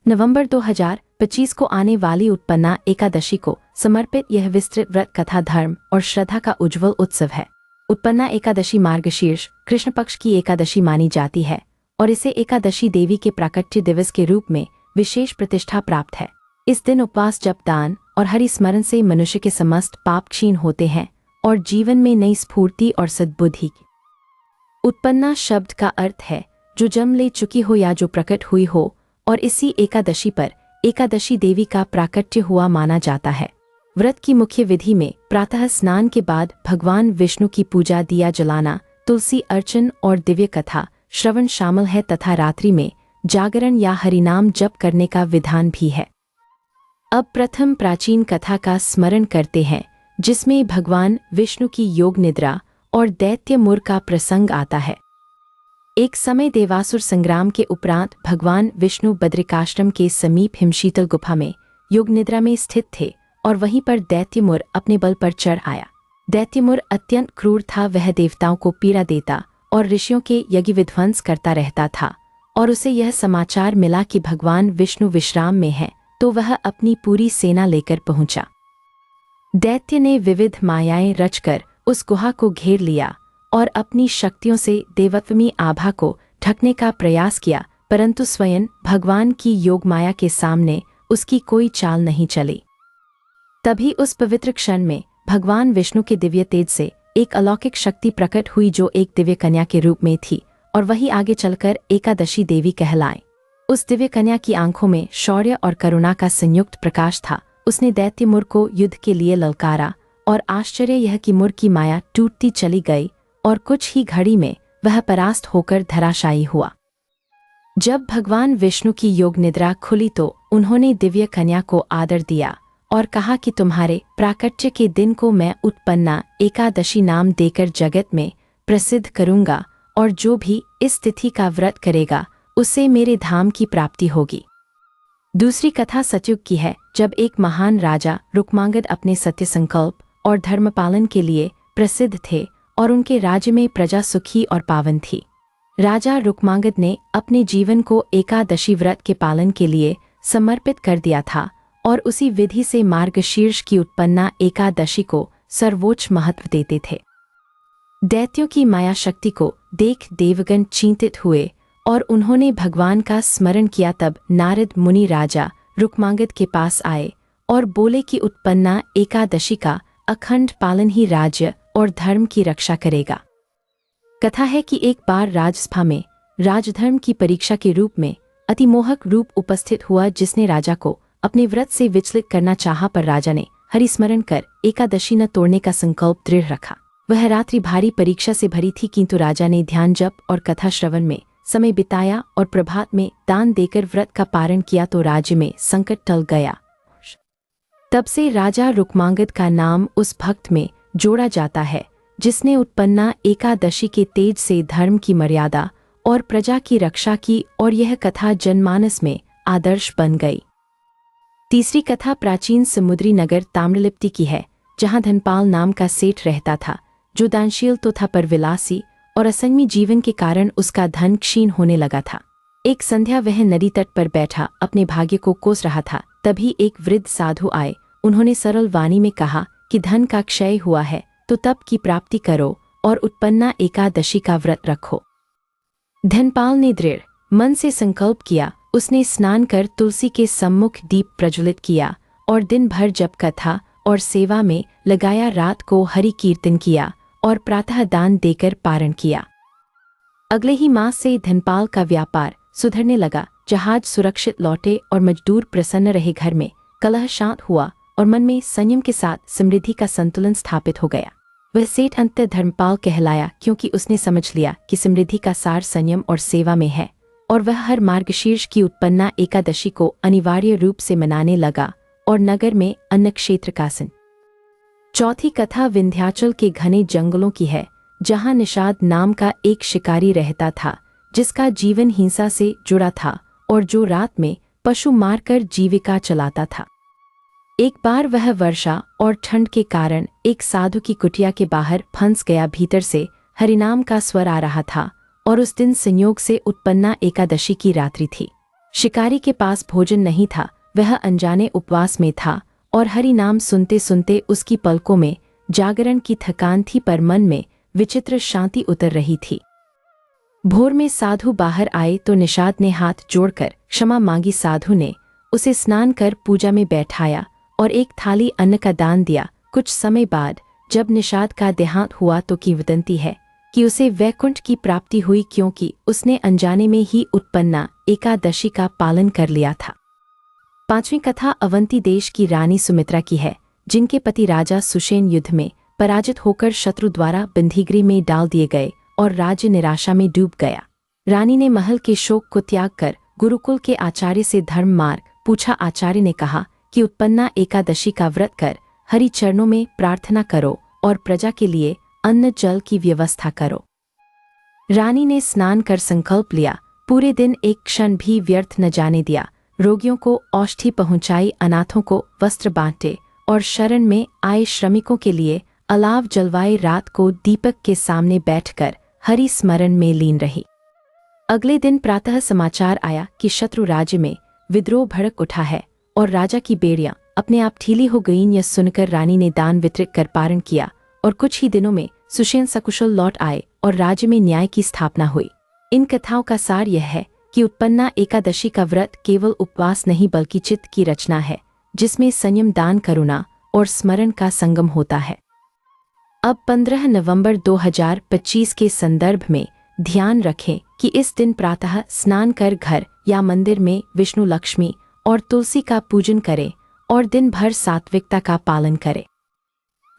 नवंबर 2025 को आने वाली उत्पन्ना एकादशी को समर्पित यह विस्तृत व्रत कथा धर्म और श्रद्धा का उज्ज्वल उत्सव है। उत्पन्ना एकादशी मार्गशीर्ष कृष्ण पक्ष की एकादशी मानी जाती है और इसे एकादशी देवी के प्राकट्य दिवस के रूप में विशेष प्रतिष्ठा प्राप्त है। इस दिन उपवास जप दान और हरि स्मरण से मनुष्य के समस्त पाप क्षीण होते हैं और जीवन में नई स्फूर्ति और सद्बुद्धि की। उत्पन्ना शब्द का अर्थ है जो जन्म ले चुकी हो या जो प्रकट हुई हो, और इसी एकादशी पर एकादशी देवी का प्राकट्य हुआ माना जाता है। व्रत की मुख्य विधि में प्रातः स्नान के बाद भगवान विष्णु की पूजा, दिया जलाना, तुलसी अर्चन और दिव्य कथा श्रवण शामिल है तथा रात्रि में जागरण या हरिनाम जप करने का विधान भी है। अब प्रथम प्राचीन कथा का स्मरण करते हैं जिसमें भगवान विष्णु की योग निद्रा और दैत्य मुर का प्रसंग आता है। एक समय देवासुर संग्राम के उपरांत भगवान विष्णु बद्रिकाश्रम के समीप हिमशीतल गुफा में योग निद्रा में स्थित थे और वहीं पर दैत्यमुर अपने बल पर चढ़ आया। दैत्यमुर अत्यंत क्रूर था, वह देवताओं को पीड़ा देता और ऋषियों के यज्ञ विध्वंस करता रहता था। और उसे यह समाचार मिला कि भगवान विष्णु विश्राम में है, तो वह अपनी पूरी सेना लेकर पहुंचा। दैत्य ने विविध मायाएं रचकर उस गुहा को घेर लिया और अपनी शक्तियों से देवत्वमी आभा को ढकने का प्रयास किया, परंतु स्वयं भगवान की योग माया के सामने उसकी कोई चाल नहीं चली। तभी उस पवित्र क्षण में भगवान विष्णु के दिव्य तेज से एक अलौकिक शक्ति प्रकट हुई जो एक दिव्य कन्या के रूप में थी और वही आगे चलकर एकादशी देवी कहलाई। उस दिव्य कन्या की आंखों में शौर्य और करुणा का संयुक्त प्रकाश था। उसने दैत्यमुर को युद्ध के लिए ललकारा और आश्चर्य यह कि मुर की माया टूटती चली गई और कुछ ही घड़ी में वह परास्त होकर धराशायी हुआ। जब भगवान विष्णु की योग निद्रा खुली तो उन्होंने दिव्य कन्या को आदर दिया और कहा कि तुम्हारे प्राकट्य के दिन को मैं उत्पन्ना एकादशी नाम देकर जगत में प्रसिद्ध करूंगा और जो भी इस तिथि का व्रत करेगा उससे मेरे धाम की प्राप्ति होगी। दूसरी कथा सतयुग की है, जब एक महान राजा रुक्मांगद अपने सत्य संकल्प और धर्म पालन के लिए प्रसिद्ध थे और उनके राज्य में प्रजा सुखी और पावन थी। राजा रुक्मांगद ने अपने जीवन को एकादशी व्रत के पालन के लिए समर्पित कर दिया था और उसी विधि से मार्गशीर्ष की उत्पन्ना एकादशी को सर्वोच्च महत्व देते थे। दैत्यों की माया शक्ति को देख देवगण चिंतित हुए और उन्होंने भगवान का स्मरण किया। तब नारद मुनि राजा रुक्मांगद के पास आए और बोले कि उत्पन्ना एकादशी का अखंड पालन ही राज्य और धर्म की रक्षा करेगा। कथा है कि एक बार राजसभा में राजधर्म की परीक्षा के रूप में अतिमोहक रूप उपस्थित हुआ जिसने राजा को अपने व्रत से विचलित करना चाहा, पर राजा ने हरिस्मरण कर एकादशी न तोड़ने का संकल्प दृढ़ रखा। वह रात्रि भारी परीक्षा से भरी थी, किंतु राजा ने ध्यान जप और कथा श्रवण में समय बिताया और प्रभात में दान देकर व्रत का पारण किया तो राज्य में संकट टल गया। तब से राजा रुक्मांगद का नाम उस भक्त में जोड़ा जाता है जिसने उत्पन्ना एकादशी के तेज से धर्म की मर्यादा और प्रजा की रक्षा की, और यह कथा जनमानस में आदर्श बन गई। तीसरी कथा प्राचीन समुद्री नगर ताम्रलिप्ति की है, जहां धनपाल नाम का सेठ रहता था जो दानशील तो था पर विलासी, और असंयमी जीवन के कारण उसका धन क्षीण होने लगा था। एक संध्या वह नदी तट पर बैठा अपने भाग्य को कोस रहा था। तभी एक वृद्ध साधु आए। उन्होंने सरल वाणी में कहा कि धन का क्षय हुआ है तो तप की प्राप्ति करो और उत्पन्ना एकादशी का व्रत रखो। धनपाल ने दृढ़ मन से संकल्प किया। उसने स्नान कर तुलसी के सम्मुख दीप प्रज्वलित किया और दिन भर जप कथा और सेवा में लगाया। रात को हरि कीर्तन किया और प्रातः दान देकर पारण किया। अगले ही मास से धनपाल का व्यापार सुधरने लगा। जहाज सुरक्षित लौटे और मजदूर प्रसन्न रहे। घर में कलह शांत हुआ और मन में संयम के साथ समृद्धि का संतुलन स्थापित हो गया। वह सेठ अंत धर्मपाल कहलाया क्योंकि उसने समझ लिया कि समृद्धि का सार संयम और सेवा में है, और वह हर मार्गशीर्ष की उत्पन्ना एकादशी को अनिवार्य रूप से मनाने लगा और नगर में अन्न क्षेत्र कासन। चौथी कथा विंध्याचल के घने जंगलों की है, जहां निषाद नाम का एक शिकारी रहता था जिसका जीवन हिंसा से जुड़ा था और जो रात में पशु मारकर जीविका चलाता था। एक बार वह वर्षा और ठंड के कारण एक साधु की कुटिया के बाहर फंस गया। भीतर से हरिनाम का स्वर आ रहा था और उस दिन संयोग से उत्पन्ना एकादशी की रात्रि थी। शिकारी के पास भोजन नहीं था, वह अनजाने उपवास में था और हरि नाम सुनते सुनते उसकी पलकों में जागरण की थकान थी, पर मन में विचित्र शांति उतर रही थी। भोर में साधु बाहर आए तो निषाद ने हाथ जोड़कर क्षमा मांगी। साधु ने उसे स्नान कर पूजा में बैठाया और एक थाली अन्न का दान दिया। कुछ समय बाद जब निषाद का देहांत हुआ तो किंवदंती है कि उसे वैकुंठ की प्राप्ति हुई, क्योंकि उसने अनजाने में ही उत्पन्ना एकादशी का पालन कर लिया था। पांचवी कथा अवंती देश की रानी सुमित्रा की है, जिनके पति राजा सुषेण युद्ध में पराजित होकर शत्रु द्वारा बंदीगृह में डाल दिए गए और राज्य निराशा में डूब गया। रानी ने महल के शोक को त्याग कर गुरुकुल के आचार्य से धर्म मार्ग पूछा। आचार्य ने कहा कि उत्पन्ना एकादशी का व्रत कर हरि चरणों में प्रार्थना करो और प्रजा के लिए अन्न जल की व्यवस्था करो। रानी ने स्नान कर संकल्प लिया, पूरे दिन एक क्षण भी व्यर्थ न जाने दिया। रोगियों को औषधि पहुंचाई, अनाथों को वस्त्र बांटे और शरण में आए श्रमिकों के लिए अलाव जलवाए। रात को दीपक के सामने बैठकर हरि स्मरण में लीन रही। अगले दिन प्रातः समाचार आया कि शत्रु राज्य में विद्रोह भड़क उठा है और राजा की बेड़ियां अपने आप ढीली हो गईं। यह सुनकर रानी ने दान वितरित कर पारण किया और कुछ ही दिनों में सुषेण सकुशल लौट आए और राज्य में न्याय की स्थापना हुई। इन कथाओं का सार यह है कि उत्पन्ना एकादशी का व्रत केवल उपवास नहीं बल्कि चित्त की रचना है, जिसमें संयम, दान, करुणा और स्मरण का संगम होता है। अब 15 नवंबर 2025 के संदर्भ में ध्यान रखें कि इस दिन प्रातः स्नान कर घर या मंदिर में विष्णु, लक्ष्मी और तुलसी का पूजन करें और दिन भर सात्विकता का पालन करें।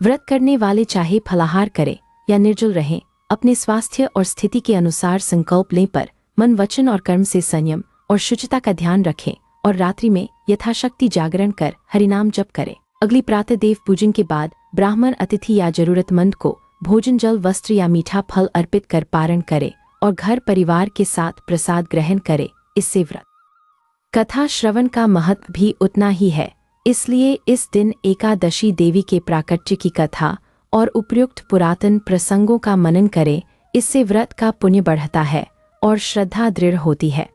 व्रत करने वाले चाहे फलाहार करें या निर्जल रहें, अपने स्वास्थ्य और स्थिति के अनुसार संकल्प लें, पर मन, वचन और कर्म से संयम और शुचिता का ध्यान रखें और रात्रि में यथाशक्ति जागरण कर हरिनाम जप करें। अगली प्रातः देव पूजन के बाद ब्राह्मण, अतिथि या जरूरतमंद को भोजन, जल, वस्त्र या मीठा फल अर्पित कर पारण करें और घर परिवार के साथ प्रसाद ग्रहण करें। इससे व्रत कथा श्रवण का महत्व भी उतना ही है, इसलिए इस दिन एकादशी देवी के प्राकट्य की कथा और उपयुक्त पुरातन प्रसंगों का मनन करें। इससे व्रत का पुण्य बढ़ता है और श्रद्धा दृढ़ होती है।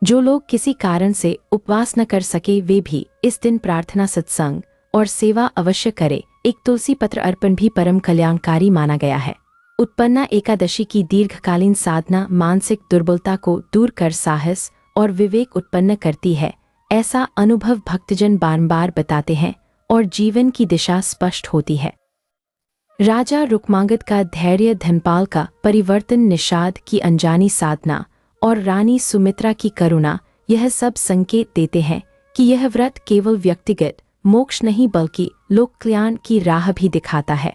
जो लोग किसी कारण से उपवास न कर सके वे भी इस दिन प्रार्थना, सत्संग और सेवा अवश्य करें। एक तुलसी पत्र अर्पण भी परम कल्याणकारी माना गया है। उत्पन्ना एकादशी की दीर्घकालीन साधना मानसिक दुर्बलता को दूर कर साहस और विवेक उत्पन्न करती है, ऐसा अनुभव भक्तजन बार-बार बताते हैं और जीवन की दिशा स्पष्ट होती है। राजा रुक्मांगद का धैर्य, धनपाल का परिवर्तन, निषाद की अनजानी साधना और रानी सुमित्रा की करुणा, यह सब संकेत देते हैं कि यह व्रत केवल व्यक्तिगत मोक्ष नहीं बल्कि लोक कल्याण की राह भी दिखाता है।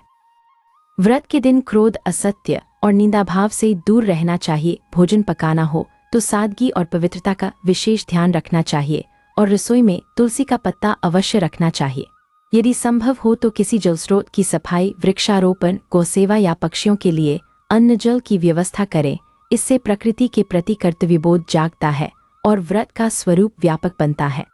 व्रत के दिन क्रोध, असत्य और निंदाभाव से दूर रहना चाहिए। भोजन पकाना हो तो सादगी और पवित्रता का विशेष ध्यान रखना चाहिए और रसोई में तुलसी का पत्ता अवश्य रखना चाहिए। यदि संभव हो तो किसी जलस्रोत की सफाई, वृक्षारोपण, गौसेवा या पक्षियों के लिए अन्न जल की व्यवस्था करें। इससे प्रकृति के प्रति कर्तव्यबोध जागता है और व्रत का स्वरूप व्यापक बनता है।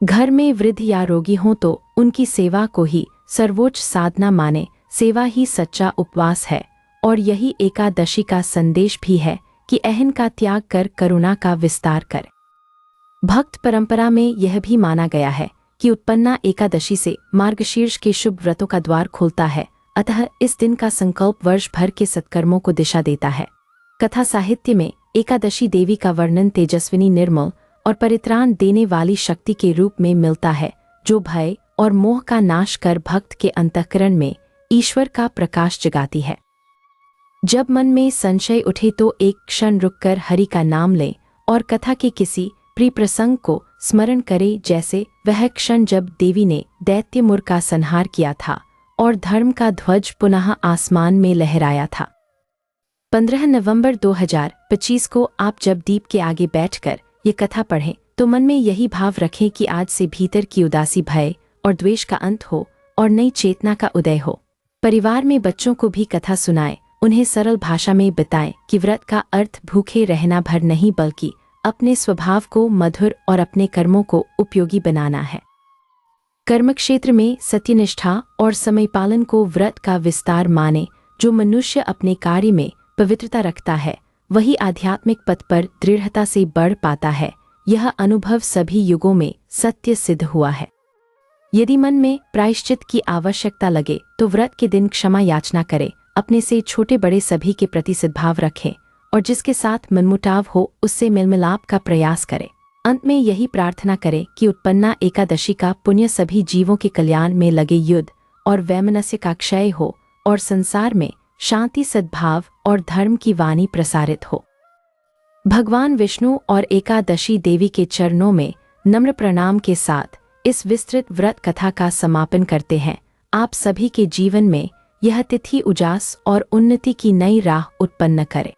घर में वृद्ध या रोगी हों तो उनकी सेवा को ही सर्वोच्च साधना माने। सेवा ही सच्चा उपवास है और यही एकादशी का संदेश भी है कि अहं का त्याग कर करुणा का विस्तार कर। भक्त परंपरा में यह भी माना गया है कि उत्पन्ना एकादशी से मार्गशीर्ष के शुभ व्रतों का द्वार खुलता है, अतः इस दिन का संकल्प वर्ष भर के सत्कर्मों को दिशा देता है। कथा साहित्य में एकादशी देवी का वर्णन तेजस्विनी, निर्मल और परित्राण देने वाली शक्ति के रूप में मिलता है, जो भय और मोह का नाश कर भक्त के अंतःकरण में ईश्वर का प्रकाश जगाती है। जब मन में संशय उठे तो एक क्षण रुककर हरि का नाम लें और कथा के किसी प्रिय प्रसंग को स्मरण करें, जैसे वह क्षण जब देवी ने दैत्यमुर का संहार किया था और धर्म का ध्वज पुनः आसमान में लहराया था। 15 नवंबर 2025 को आप जब दीप के आगे बैठकर ये कथा पढ़ें तो मन में यही भाव रखें कि आज से भीतर की उदासी, भय और द्वेष का अंत हो और नई चेतना का उदय हो। परिवार में बच्चों को भी कथा सुनाएं, उन्हें सरल भाषा में बताएं कि व्रत का अर्थ भूखे रहना भर नहीं बल्कि अपने स्वभाव को मधुर और अपने कर्मों को उपयोगी बनाना है। कर्मक्षेत्र में सत्यनिष्ठा और समय पालन को व्रत का विस्तार माने। जो मनुष्य अपने कार्य में पवित्रता रखता है वही आध्यात्मिक पथ पर दृढ़ता से बढ़ पाता है। यह अनुभव सभी युगों में सत्य सिद्ध हुआ है। यदि मन में प्रायश्चित की आवश्यकता लगे तो व्रत के दिन क्षमा याचना करें, अपने से छोटे बड़े सभी के प्रति सद्भाव रखें और जिसके साथ मनमुटाव हो उससे मेलमिलाप का प्रयास करें। अंत में यही प्रार्थना करें कि उत्पन्ना एकादशी का पुण्य सभी जीवों के कल्याण में लगे युद्ध और वैमनस्य का क्षय हो और संसार में शांति, सद्भाव और धर्म की वाणी प्रसारित हो। भगवान विष्णु और एकादशी देवी के चरणों में नम्र प्रणाम के साथ इस विस्तृत व्रत कथा का समापन करते हैं। आप सभी के जीवन में यह तिथि उजास और उन्नति की नई राह उत्पन्न करे।